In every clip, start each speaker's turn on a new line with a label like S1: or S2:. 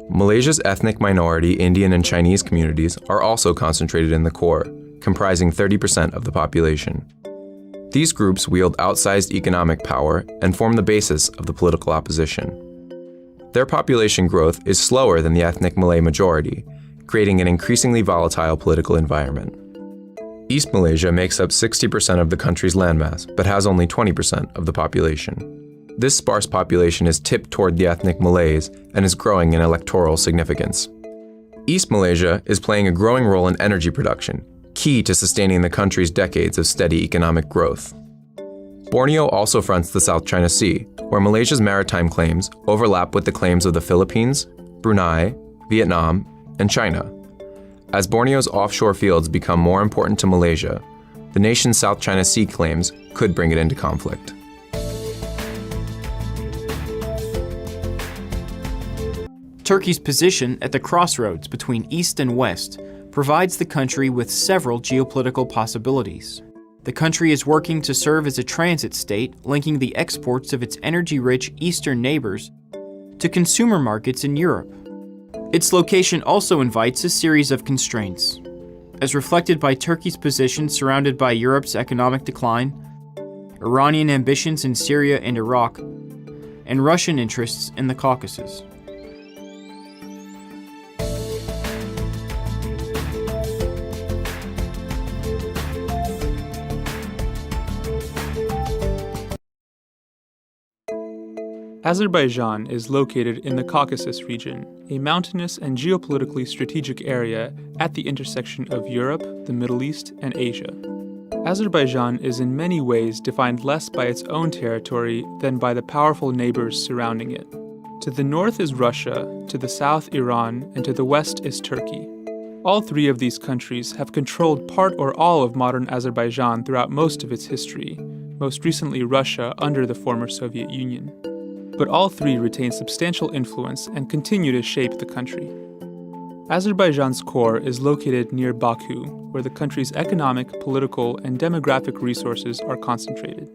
S1: Malaysia's ethnic minority Indian and Chinese communities are also concentrated in the core, comprising 30% of the population. These groups wield outsized economic power and form the basis of the political opposition. Their population growth is slower than the ethnic Malay majority, creating an increasingly volatile political environment. East Malaysia makes up 60% of the country's landmass, but has only 20% of the population. This sparse population is tipped toward the ethnic Malays and is growing in electoral significance. East Malaysia is playing a growing role in energy production, key to sustaining the country's decades of steady economic growth. Borneo also fronts the South China Sea, where Malaysia's maritime claims overlap with the claims of the Philippines, Brunei, Vietnam, and China. As Borneo's offshore fields become more important to Malaysia, the nation's South China Sea claims could bring it into conflict.
S2: Turkey's position at the crossroads between East and West provides the country with several geopolitical possibilities. The country is working to serve as a transit state, linking the exports of its energy-rich eastern neighbors to consumer markets in Europe. Its location also invites a series of constraints, as reflected by Turkey's position surrounded by Europe's economic decline, Iranian ambitions in Syria and Iraq, and Russian interests in the Caucasus.
S3: Azerbaijan is located in the Caucasus region, a mountainous and geopolitically strategic area at the intersection of Europe, the Middle East, and Asia. Azerbaijan is in many ways defined less by its own territory than by the powerful neighbors surrounding it. To the north is Russia, to the south Iran, and to the west is Turkey. All three of these countries have controlled part or all of modern Azerbaijan throughout most of its history, most recently Russia under the former Soviet Union. But all three retain substantial influence and continue to shape the country. Azerbaijan's core is located near Baku, where the country's economic, political, and demographic resources are concentrated.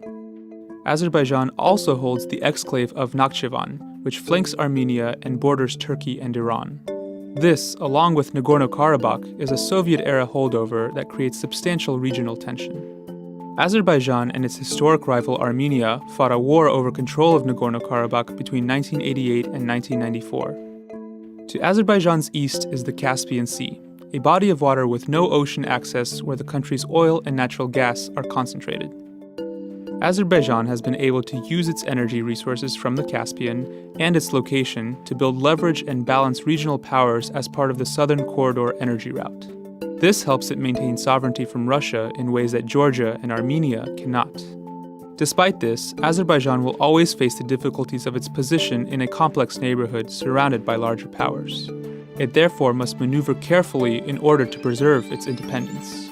S3: Azerbaijan also holds the exclave of Nakhchivan, which flanks Armenia and borders Turkey and Iran. This, along with Nagorno-Karabakh, is a Soviet-era holdover that creates substantial regional tension. Azerbaijan and its historic rival Armenia fought a war over control of Nagorno-Karabakh between 1988 and 1994. To Azerbaijan's east is the Caspian Sea, a body of water with no ocean access where the country's oil and natural gas are concentrated. Azerbaijan has been able to use its energy resources from the Caspian and its location to build leverage and balance regional powers as part of the Southern Corridor energy route. This helps it maintain sovereignty from Russia in ways that Georgia and Armenia cannot. Despite this, Azerbaijan will always face the difficulties of its position in a complex neighborhood surrounded by larger powers. It therefore must maneuver carefully in order to preserve its independence.